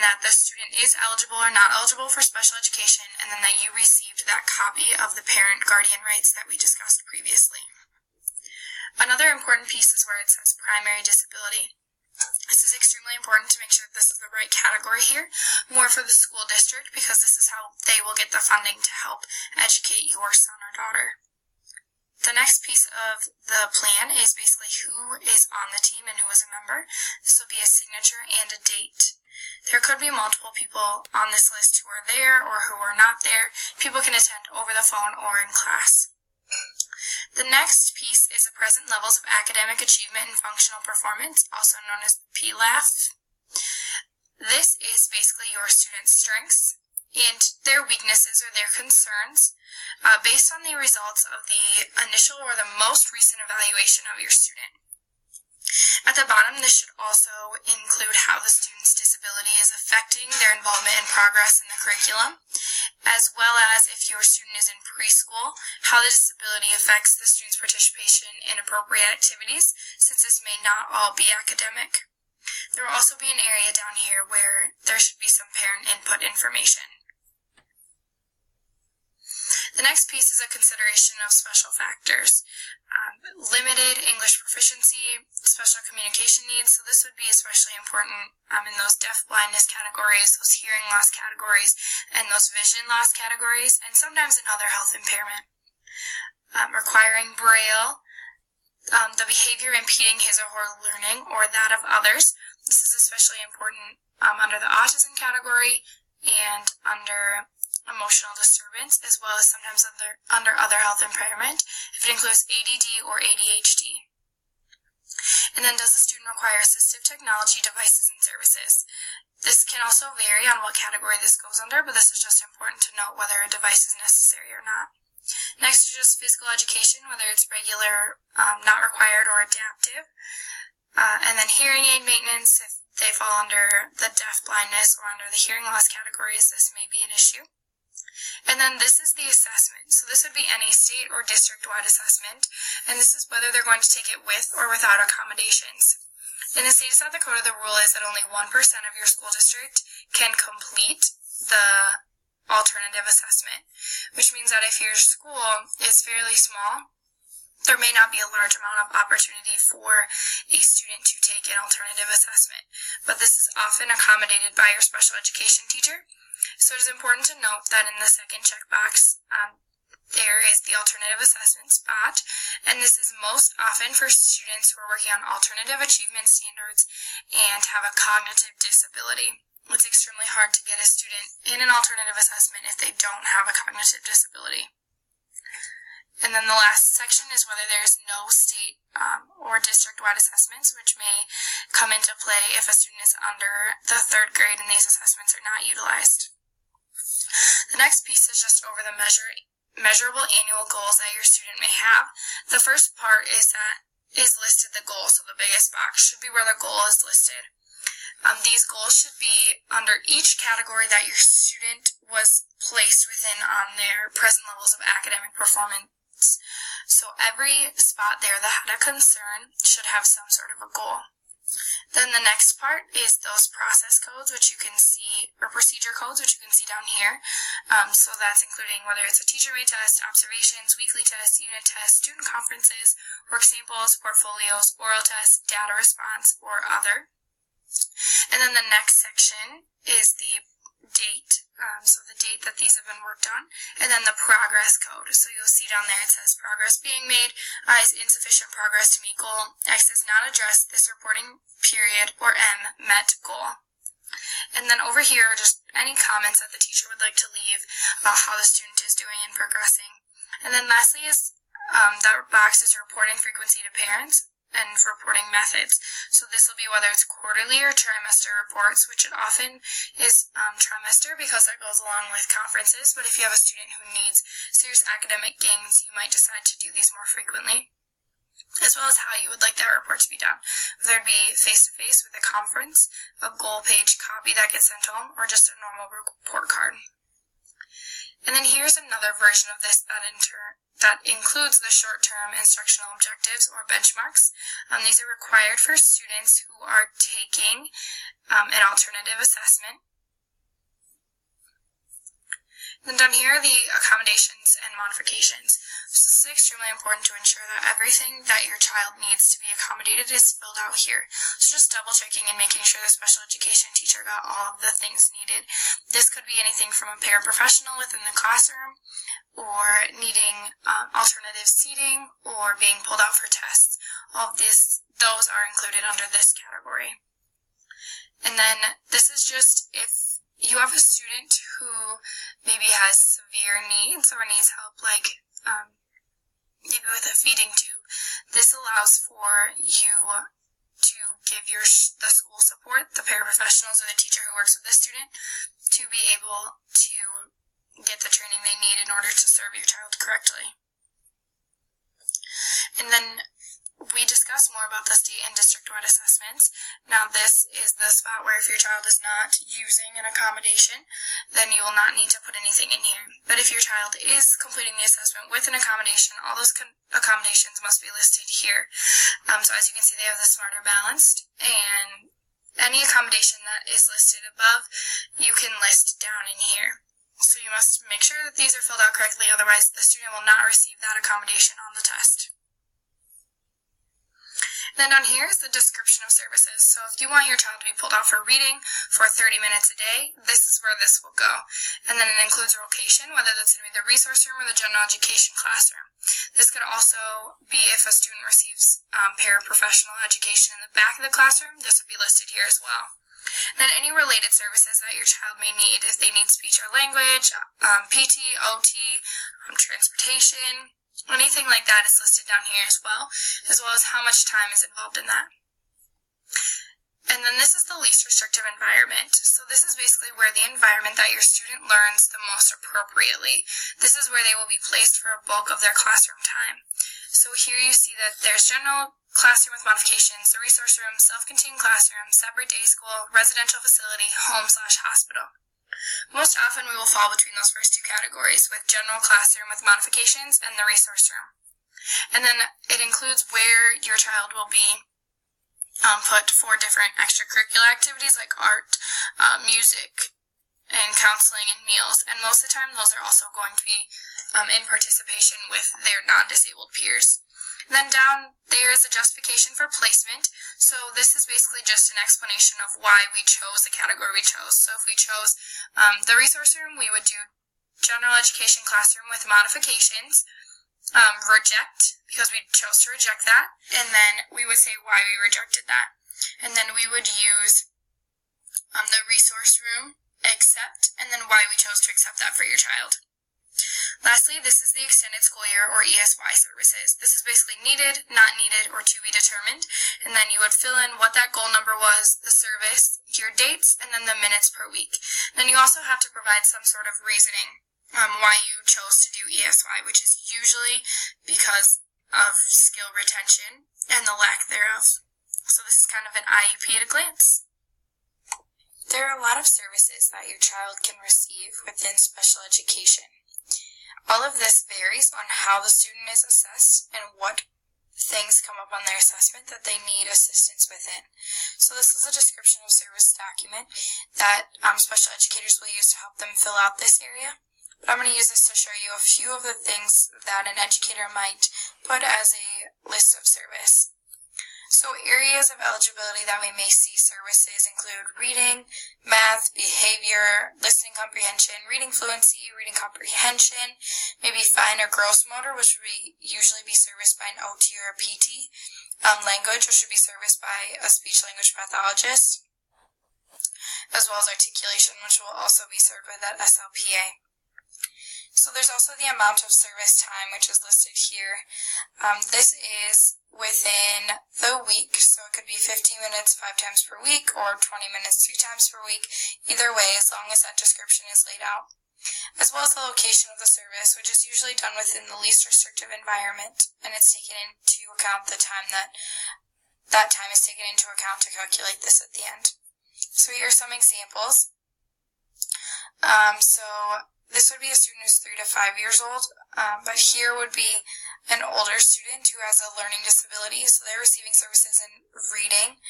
that the student is eligible or not eligible for special education, and then that you received that copy of the parent-guardian rights that we discussed previously. Another important piece is where it says primary disability. This is extremely important to make sure that this is the right category here, more for the school district, because this is how they will get the funding to help educate your son or daughter. The next piece of the plan is basically who is on the team and who is a member. This will be a signature and a date. There could be multiple people on this list who are there or who are not there. People can attend over the phone or in class. The next piece is the present levels of academic achievement and functional performance, also known as PLAF. This is basically your students' strengths and their weaknesses or their concerns based on the results of the initial or the most recent evaluation of your student. At the bottom, this should also include how the student's disability is affecting their involvement and progress in the curriculum, as well as if your student is in preschool, how the disability affects the student's participation in appropriate activities, since this may not all be academic. There will also be an area down here where there should be some parent input information. The next piece is a consideration of special factors. Limited English proficiency, special communication needs, so this would be especially important in those deaf blindness categories, those hearing loss categories, and those vision loss categories, and sometimes in other health impairment. Requiring Braille, the behavior impeding his or her learning or that of others. This is especially important under the autism category and under emotional disturbance, as well as sometimes under other health impairment, if it includes ADD or ADHD. And then, does the student require assistive technology devices and services? This can also vary on what category this goes under, but this is just important to note whether a device is necessary or not. Next is just physical education, whether it's regular, not required, or adaptive. And then hearing aid maintenance, if they fall under the deaf blindness or under the hearing loss categories, this may be an issue. And then this is the assessment. So this would be any state or district-wide assessment, and this is whether they're going to take it with or without accommodations. In the state of South Dakota, the rule is that only 1% of your school district can complete the alternative assessment, which means that if your school is fairly small, there may not be a large amount of opportunity for a student to take an alternative assessment, but this is often accommodated by your special education teacher. So it is important to note that in the second checkbox, there is the alternative assessment spot, and this is most often for students who are working on alternative achievement standards and have a cognitive disability. It's extremely hard to get a student in an alternative assessment if they don't have a cognitive disability. And then the last section is whether there's no state or district-wide assessments, which may come into play if a student is under the 3rd grade and these assessments are not utilized. The next piece is just over the measurable annual goals that your student may have. The first part is listed the goal, so the biggest box should be where the goal is listed. These goals should be under each category that your student was placed within on their present levels of academic performance. So every spot there that had a concern should have some sort of a goal. Then the next part is those process codes, which you can see, or procedure codes, which you can see down here. So that's including whether it's a teacher-made test, observations, weekly tests, unit tests, student conferences, work samples, portfolios, oral tests, data response, or other. And then the next section is the date, so the date that these have been worked on, and then the progress code. So you'll see down there it says progress being made, I is insufficient progress to meet goal, X is not addressed this reporting period, or M, met goal. And then over here are just any comments that the teacher would like to leave about how the student is doing and progressing. And then lastly is that box is reporting frequency to parents and reporting methods. So this will be whether it's quarterly or trimester reports, which it often is trimester because that goes along with conferences. But if you have a student who needs serious academic gains, you might decide to do these more frequently, as well as how you would like that report to be done. Whether it be face-to-face with a conference, a goal page copy that gets sent home, or just a normal report card. And then here's another version of this that includes the short-term instructional objectives or benchmarks. These are required for students who are taking an alternative assessment. Then down here are the accommodations and modifications. So this is extremely important to ensure that everything that your child needs to be accommodated is filled out here. So just double checking and making sure the special education teacher got all of the things needed. This could be anything from a paraprofessional within the classroom, or needing alternative seating, or being pulled out for tests. All of those are included under this category. And then this is just if you have a student who maybe has severe needs or needs help, like maybe with a feeding tube. This allows for you to give the school support, the paraprofessionals or the teacher who works with the student, to be able to get the training they need in order to serve your child correctly. And then we discuss more about the state and district-wide assessments. Now this is the spot where if your child is not using an accommodation, then you will not need to put anything in here. But if your child is completing the assessment with an accommodation, all those accommodations must be listed here. So as you can see, they have the Smarter Balanced, and any accommodation that is listed above, you can list down in here. So you must make sure that these are filled out correctly, otherwise the student will not receive that accommodation on the test. Then down here is the description of services. So if you want your child to be pulled out for reading for 30 minutes a day, this is where this will go. And then it includes a location, whether that's going to be the resource room or the general education classroom. This could also be if a student receives paraprofessional education in the back of the classroom. This would be listed here as well. Then any related services that your child may need, if they need speech or language, PT, OT, transportation, anything like that is listed down here as well as how much time is involved in that. And then this is the least restrictive environment. So this is basically where the environment that your student learns the most appropriately. This is where they will be placed for a bulk of their classroom time. So here you see that there's general classroom with modifications, the resource room, self-contained classroom, separate day school, residential facility, home/hospital. Most often we will fall between those first two categories, with general classroom with modifications and the resource room. And then it includes where your child will be put for different extracurricular activities like art, music, and counseling and meals. And most of the time those are also going to be in participation with their non-disabled peers. Then down there is a justification for placement. So this is basically just an explanation of why we chose the category we chose. So if we chose the resource room, we would do general education classroom with modifications, reject, because we chose to reject that, and then we would say why we rejected that. And then we would use the resource room, accept, and then why we chose to accept that for your child. Lastly, this is the extended school year or ESY services. This is basically needed, not needed, or to be determined. And then you would fill in what that goal number was, the service, your dates, and then the minutes per week. Then you also have to provide some sort of reasoning why you chose to do ESY, which is usually because of skill retention and the lack thereof. So this is kind of an IEP at a glance. There are a lot of services that your child can receive within special education. All of this varies on how the student is assessed and what things come up on their assessment that they need assistance within. So this is a description of service document that special educators will use to help them fill out this area. But I'm going to use this to show you a few of the things that an educator might put as a list of service. So areas of eligibility that we may see services include reading, math, behavior, listening comprehension, reading fluency, reading comprehension, maybe fine or gross motor, which would usually be serviced by an OT or a PT, language, which would be serviced by a speech-language pathologist, as well as articulation, which will also be served by that SLPA. So there's also the amount of service time, which is listed here. This is within the week, so it could be 15 minutes 5 times per week or 20 minutes 3 times per week, either way, as long as that description is laid out. As well as the location of the service, which is usually done within the least restrictive environment, and it's taken into account the time that time is taken into account to calculate this at the end. So here are some examples. So this would be a student who's 3 to 5 years old, but here would be an older student who has a learning disability, so they're receiving services in reading,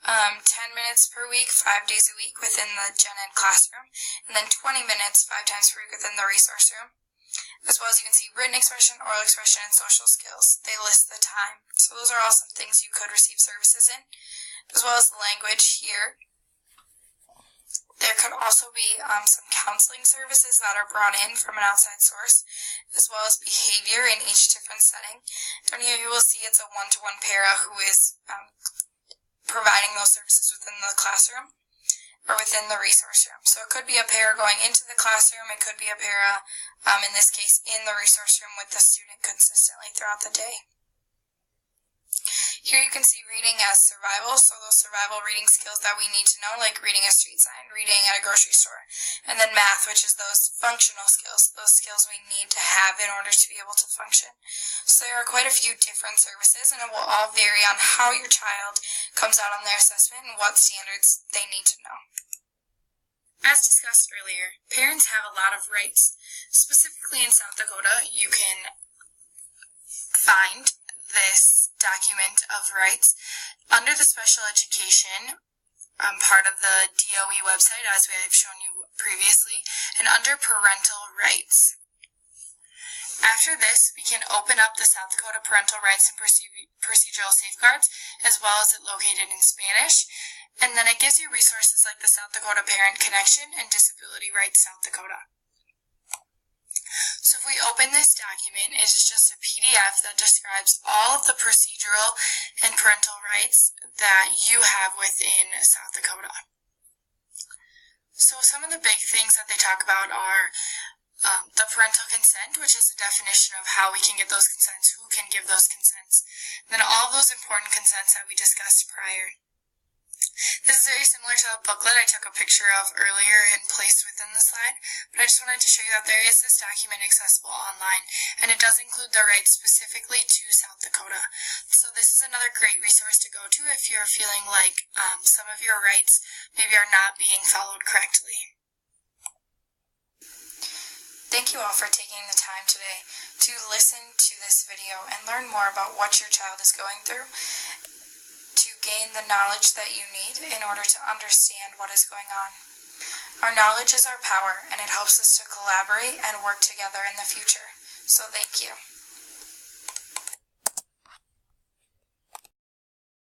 10 minutes per week, 5 days a week within the Gen Ed classroom, and then 20 minutes 5 times per week within the resource room. As well as you can see written expression, oral expression, and social skills. They list the time. So those are all some things you could receive services in, as well as the language here. There could also be some counseling services that are brought in from an outside source, as well as behavior in each different setting. Down here you will see it's a one-to-one para who is providing those services within the classroom or within the resource room. So it could be a para going into the classroom, it could be a para, in this case, in the resource room with the student consistently throughout the day. Here you can see reading as survival, so those survival reading skills that we need to know, like reading a street sign, reading at a grocery store, and then math, which is those functional skills, those skills we need to have in order to be able to function. So there are quite a few different services, and it will all vary on how your child comes out on their assessment and what standards they need to know. As discussed earlier, parents have a lot of rights. Specifically in South Dakota, you can find this document of rights under the special education part of the DOE website, as we have shown you previously, and under parental rights. After this, we can open up the South Dakota Parental Rights and Procedural Safeguards, as well as it located in Spanish, and then it gives you resources like the South Dakota Parent Connection and Disability Rights South Dakota. So if we open this document, it is just a PDF that describes all of the procedural and parental rights that you have within South Dakota. So some of the big things that they talk about are the parental consent, which is a definition of how we can get those consents, who can give those consents, and then all of those important consents that we discussed prior. This is very similar to the booklet I took a picture of earlier and placed within the slide, but I just wanted to show you that there is this document accessible online, and it does include the rights specifically to South Dakota. So this is another great resource to go to if you're feeling like some of your rights maybe are not being followed correctly. Thank you all for taking the time today to listen to this video and learn more about what your child is going through, to gain the knowledge that you need in order to understand what is going on. Our knowledge is our power, and it helps us to collaborate and work together in the future. So thank you.